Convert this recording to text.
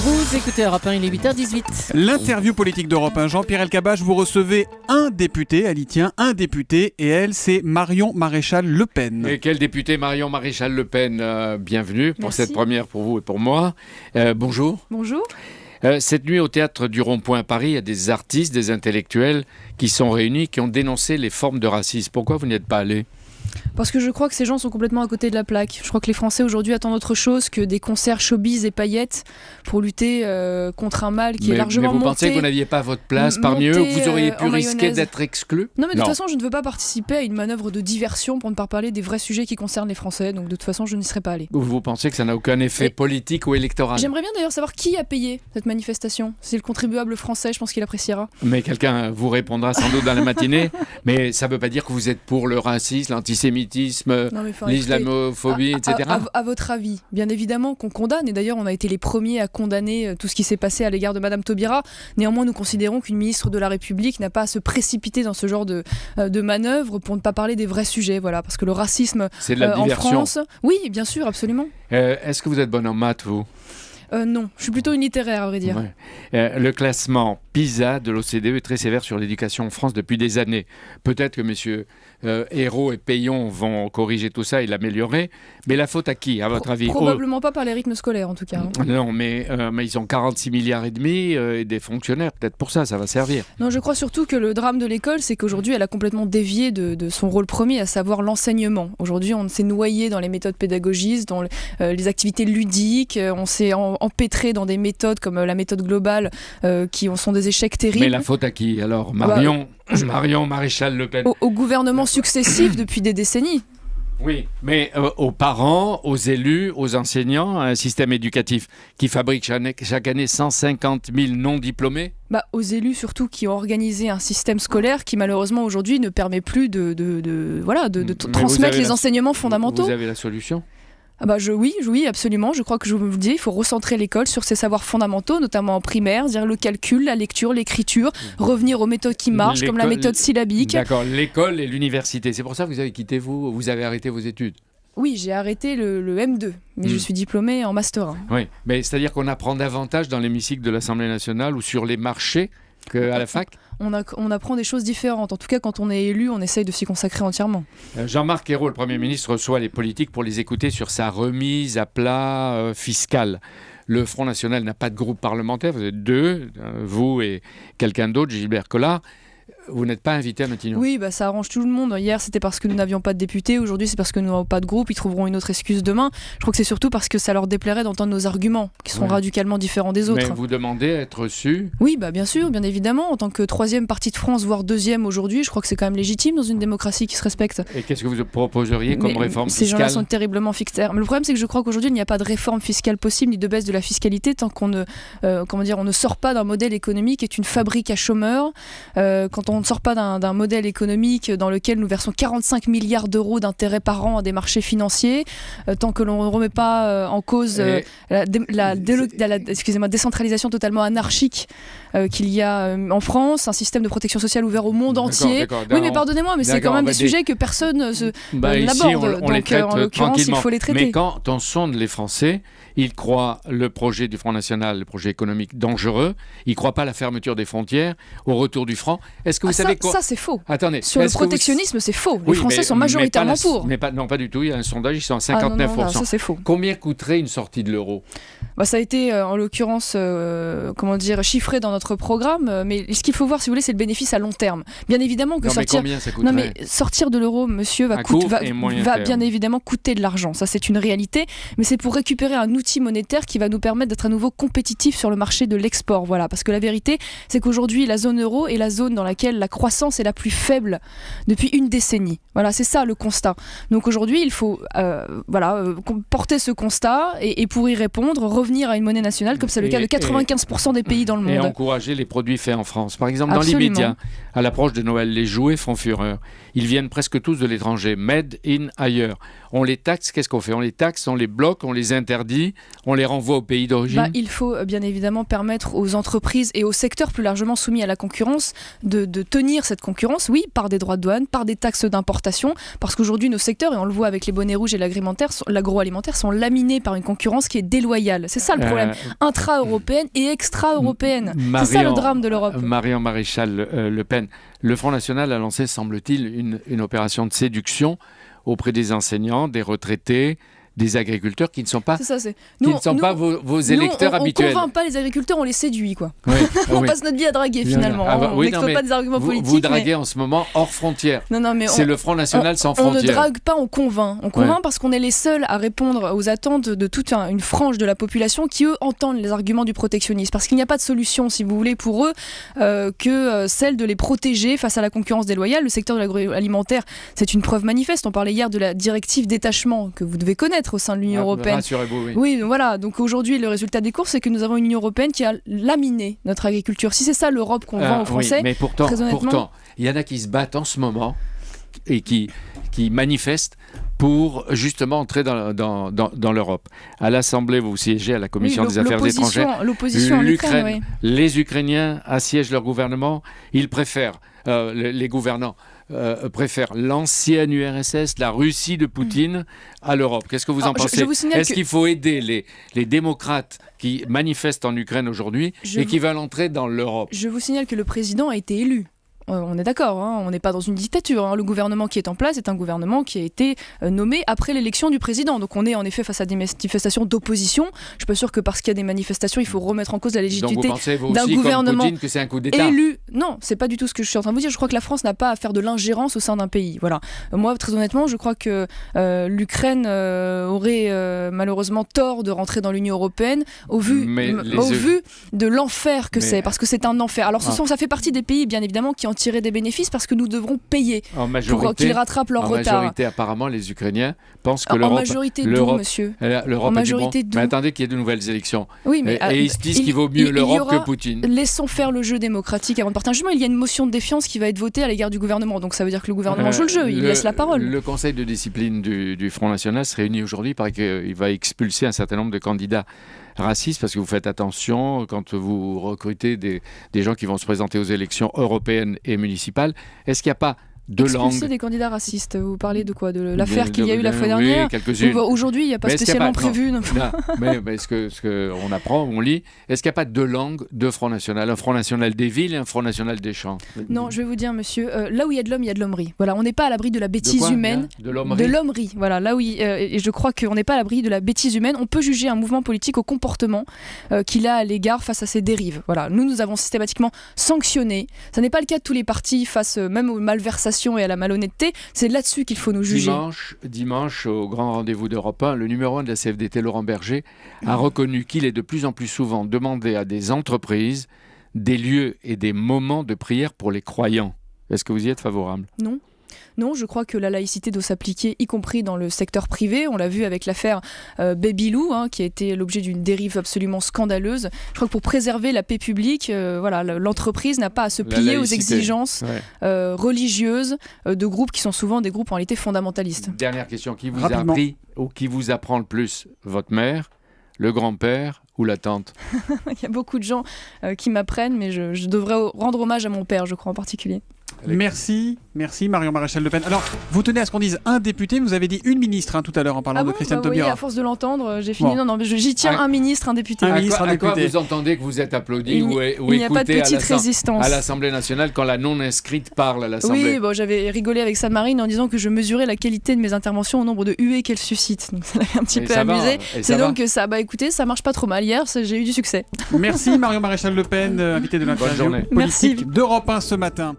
Vous écoutez Europe 1, il est 8h18. L'interview politique d'Europe 1, Jean-Pierre Elkabbach, vous recevez un député, elle y tient, un député, et elle, c'est Marion Maréchal Le Pen. Et quel député Marion Maréchal Le Pen, bienvenue pour Merci. cette première pour vous et pour moi. Bonjour. Bonjour. Cette nuit au Théâtre du Rond-Point à Paris, il y a des artistes, des intellectuels qui sont réunis, qui ont dénoncé les formes de racisme. Pourquoi vous n'y êtes pas allé ? Parce que je crois que ces gens sont complètement à côté de la plaque. Je crois que les Français aujourd'hui attendent autre chose que des concerts showbiz et paillettes pour lutter contre un mal qui est largement mais vous monté. pensez que vous n'aviez pas votre place parmi eux, que vous auriez pu en risquer mayonnaise. d'être exclu ? Non, mais de toute façon, je ne veux pas participer à une manœuvre de diversion pour ne pas parler des vrais sujets qui concernent les Français. Donc de toute façon, je n'y serais pas allée. Vous pensez que ça n'a aucun effet politique ou électoral ? J'aimerais bien d'ailleurs savoir qui a payé cette manifestation. C'est le contribuable français, je pense qu'il appréciera. Mais quelqu'un vous répondra sans doute dans la matinée. Mais ça ne veut pas dire que vous êtes pour le racisme, l'antisémitisme, Non, mais enfin, l'islamophobie, etc. À votre avis, bien évidemment qu'on condamne, et d'ailleurs on a été les premiers à condamner tout ce qui s'est passé à l'égard de Madame Taubira. Néanmoins, nous considérons qu'une ministre de la République n'a pas à se précipiter dans ce genre de manœuvre pour ne pas parler des vrais sujets, voilà, parce que le racisme C'est de la en diversion. France, oui, bien sûr, absolument. Est-ce que vous êtes bonne en maths, vous ? Non, je suis plutôt une littéraire, à vrai dire. Ouais. Le classement PISA de l'OCDE est très sévère sur l'éducation en France depuis des années. Peut-être que messieurs Hérault et Payon vont corriger tout ça et l'améliorer, mais la faute à qui, à votre avis ? Probablement pas par les rythmes scolaires, en tout cas. Non, mais ils ont 46 milliards et demi et des fonctionnaires. Peut-être pour ça va servir. Non, je crois surtout que le drame de l'école, c'est qu'aujourd'hui, elle a complètement dévié de son rôle premier, à savoir l'enseignement. Aujourd'hui, on s'est noyé dans les méthodes pédagogiques, dans les activités ludiques, on s'est empêtré dans des méthodes comme la méthode globale qui sont des échecs terribles. Mais la faute à qui alors ? Marion Maréchal Le Pen. Au gouvernement successif depuis des décennies. Oui, mais aux parents, aux élus, aux enseignants, un système éducatif qui fabrique chaque année 150 000 non-diplômés. Aux élus surtout qui ont organisé un système scolaire qui malheureusement aujourd'hui ne permet plus de transmettre les enseignements fondamentaux. Vous avez la solution ? Oui, absolument. Je crois que je vous le dis, il faut recentrer l'école sur ses savoirs fondamentaux, notamment en primaire, c'est-à-dire le calcul, la lecture, l'écriture, revenir aux méthodes qui marchent, comme la méthode syllabique. D'accord, l'école et l'université. C'est pour ça que vous avez quitté vous avez arrêté vos études. Oui, j'ai arrêté le M2, mais je suis diplômée en Master 1. Oui, mais c'est-à-dire qu'on apprend davantage dans l'hémicycle de l'Assemblée nationale ou sur les marchés qu'à la fac ? On apprend des choses différentes. En tout cas, quand on est élu, on essaye de s'y consacrer entièrement. Jean-Marc Ayrault, le Premier ministre, reçoit les politiques pour les écouter sur sa remise à plat fiscale. Le Front National n'a pas de groupe parlementaire. Vous êtes deux, vous et quelqu'un d'autre, Gilbert Collard. Vous n'êtes pas invité à Matignon. Oui, ça arrange tout le monde. Hier, c'était parce que nous n'avions pas de députés. Aujourd'hui, c'est parce que nous n'avons pas de groupe. Ils trouveront une autre excuse demain. Je crois que c'est surtout parce que ça leur déplairait d'entendre nos arguments, qui sont radicalement différents des autres. Mais vous demandez à être reçu ? Oui, bien sûr, bien évidemment. En tant que troisième parti de France, voire deuxième aujourd'hui, je crois que c'est quand même légitime dans une démocratie qui se respecte. Et qu'est-ce que vous proposeriez comme réforme fiscale ? Ces gens-là sont terriblement fixaires. Mais le problème, c'est que je crois qu'aujourd'hui, il n'y a pas de réforme fiscale possible, ni de baisse de la fiscalité, tant qu'on on ne sort pas d'un modèle économique qui est une fabrique à chômeurs. Quand on ne sort pas d'un modèle économique dans lequel nous versons 45 milliards d'euros d'intérêts par an à des marchés financiers, tant que l'on ne remet pas en cause la décentralisation totalement anarchique qu'il y a en France, un système de protection sociale ouvert au monde entier. D'accord, oui, mais pardonnez-moi, mais c'est quand même des sujets que personne n'aborde. On les Donc, traite en l'occurrence, il faut les traiter. Mais quand on sonde les Français, ils croient le projet du Front National, le projet économique dangereux. Ils ne croient pas à la fermeture des frontières, au retour du franc. Est-ce que vous savez quoi ? Ça, c'est faux. Attendez. Sur le protectionnisme, c'est faux. Les Français sont majoritairement pour. Non, pas du tout. Il y a un sondage, ils sont à 59%. Non, ça, c'est faux. Combien coûterait une sortie de l'euro ? Ça a été, en l'occurrence, chiffré dans notre programme. Mais ce qu'il faut voir, si vous voulez, c'est le bénéfice à long terme. Bien évidemment que combien ça coûterait ? Non, mais sortir de l'euro, monsieur, va bien évidemment coûter de l'argent. Ça, c'est une réalité. Mais c'est pour récupérer un outil monétaire qui va nous permettre d'être à nouveau compétitifs sur le marché de l'export. Voilà. Parce que la vérité, c'est qu'aujourd'hui, la zone euro est la zone dans laquelle la croissance est la plus faible depuis une décennie. Voilà, c'est ça le constat. Donc aujourd'hui, il faut porter ce constat et pour y répondre, revenir à une monnaie nationale, comme c'est le cas de 95% des pays dans le monde. Et encourager les produits faits en France. Par exemple, Absolument. Dans l'immédiat, à l'approche de Noël, les jouets font fureur. Ils viennent presque tous de l'étranger, made in ailleurs. On les taxe, qu'est-ce qu'on fait ? On les taxe, on les bloque, on les interdit, on les renvoie au pays d'origine. Il faut bien évidemment permettre aux entreprises et aux secteurs plus largement soumis à la concurrence de tenir cette concurrence, oui, par des droits de douane, par des taxes d'importation, parce qu'aujourd'hui nos secteurs, et on le voit avec les bonnets rouges et l'agroalimentaire, sont laminés par une concurrence qui est déloyale. C'est ça le problème, intra-européenne et extra-européenne. C'est ça le drame de l'Europe. Marion Maréchal Le Pen, le Front National a lancé, semble-t-il, une opération de séduction auprès des enseignants, des retraités, des agriculteurs qui ne sont pas, pas vos électeurs habituels. On ne convainc pas les agriculteurs, on les séduit, quoi. Oui, on passe notre vie à draguer, finalement. On n'exploite pas des arguments politiques. Vous draguez en ce moment hors frontières. C'est le Front National sans frontières. On ne drague pas, on convainc. On convainc parce qu'on est les seuls à répondre aux attentes de toute une frange de la population qui, eux, entendent les arguments du protectionnisme. Parce qu'il n'y a pas de solution, si vous voulez, pour eux, que celle de les protéger face à la concurrence déloyale. Le secteur de l'agroalimentaire, c'est une preuve manifeste. On parlait hier de la directive détachement que vous devez connaître au sein de l'Union européenne. Rassurez-vous, oui. Oui, voilà. Donc aujourd'hui, le résultat des courses, c'est que nous avons une Union européenne qui a laminé notre agriculture. Si c'est ça l'Europe qu'on vend aux Français, mais pourtant, il y en a qui se battent en ce moment et qui manifestent pour justement entrer dans l'Europe. À l'Assemblée, vous siégez à la Commission des Affaires étrangères. L'opposition en Ukraine, oui. Les Ukrainiens assiègent leur gouvernement. Ils préfèrent, les gouvernants préfèrent l'ancienne URSS, la Russie de Poutine, à l'Europe. Qu'est-ce que vous en pensez ? Est-ce qu'il faut aider les démocrates qui manifestent en Ukraine aujourd'hui et qui veulent entrer dans l'Europe ? Je vous signale que le président a été élu. On est d'accord, on n'est pas dans une dictature. Le gouvernement qui est en place est un gouvernement qui a été nommé après l'élection du président. Donc on est en effet face à des manifestations d'opposition. Je ne suis pas sûr que parce qu'il y a des manifestations, il faut remettre en cause la légitimité d'un gouvernement comme Poutine, que c'est un coup d'État élu. Non, c'est pas du tout ce que je suis en train de vous dire. Je crois que la France n'a pas à faire de l'ingérence au sein d'un pays. Voilà. Moi, très honnêtement, je crois que l'Ukraine aurait malheureusement tort de rentrer dans l'Union européenne au vu de l'enfer que c'est, parce que c'est un enfer. Alors ça fait partie des pays, bien évidemment, qui en tirer des bénéfices parce que nous devrons payer pour qu'ils rattrapent leur retard. En majorité, apparemment, les Ukrainiens pensent que l'Europe... En majorité d'où, monsieur ? L'Europe en majorité d'où ? Mais attendez qu'il y ait de nouvelles élections. Oui, mais et ils se disent qu'il vaut mieux l'Europe que Poutine. Laissons faire le jeu démocratique avant de partir. Justement, il y a une motion de défiance qui va être votée à l'égard du gouvernement. Donc ça veut dire que le gouvernement joue le jeu, il laisse la parole. Le Conseil de discipline du Front National se réunit aujourd'hui. Il paraît qu'il va expulser un certain nombre de candidats racistes, parce que vous faites attention quand vous recrutez des gens qui vont se présenter aux élections européennes et municipales. Est-ce qu'il n'y a pas de langue. Expulser des candidats racistes, vous parlez de quoi? De l'affaire qu'il y a eu la fois oui, dernière? quelques-unes. Aujourd'hui, il n'y a pas spécialement prévu. Non, mais ce qu'on apprend, on lit, est-ce qu'il n'y a pas deux langues, deux Front National? Un Front National des villes et un Front National des champs? Non, je vais vous dire, monsieur, là où il y a de l'homme, il y a de l'hommerie. Voilà, on n'est pas à l'abri de la bêtise humaine. De l'hommerie. De l'hommerie, voilà. Là où et je crois qu'on n'est pas à l'abri de la bêtise humaine. On peut juger un mouvement politique au comportement qu'il a à l'égard face à ses dérives. Voilà, nous avons systématiquement sanctionné. Ça n'est pas le cas de tous les partis face même aux malversations et à la malhonnêteté. C'est là-dessus qu'il faut nous juger. Dimanche, au grand rendez-vous d'Europe 1, le numéro 1 de la CFDT, Laurent Berger, a reconnu qu'il est de plus en plus souvent demandé à des entreprises des lieux et des moments de prière pour les croyants. Est-ce que vous y êtes favorable? Non, je crois que la laïcité doit s'appliquer, y compris dans le secteur privé. On l'a vu avec l'affaire Babylou, qui a été l'objet d'une dérive absolument scandaleuse. Je crois que pour préserver la paix publique, l'entreprise n'a pas à se plier aux exigences religieuses de groupes qui sont souvent des groupes en réalité fondamentalistes. Dernière question, qui vous a appris ou qui vous apprend le plus? Votre mère, le grand-père ou la tante? Il y a beaucoup de gens qui m'apprennent, mais je devrais rendre hommage à mon père, je crois en particulier. Merci Marion Maréchal Le Pen. Alors, vous tenez à ce qu'on dise un député, vous avez dit une ministre tout à l'heure en parlant de Christiane Taubira. Oui, à force de l'entendre, j'ai fini. Bon. Non, mais j'y tiens un ministre, un député. À quoi vous entendez que vous êtes applaudi ou écouté à l'Assemblée nationale quand la non-inscrite parle à l'Assemblée? Oui, j'avais rigolé avec Sainte-Marine en disant que je mesurais la qualité de mes interventions au nombre de huées qu'elles suscitent. Donc ça m'avait un petit peu amusé. C'est donc que ça, écoutez, ça marche pas trop mal. Hier, j'ai eu du succès. Merci Marion Maréchal Le Pen, invitée de l'interview politique d'Europe 1 ce matin.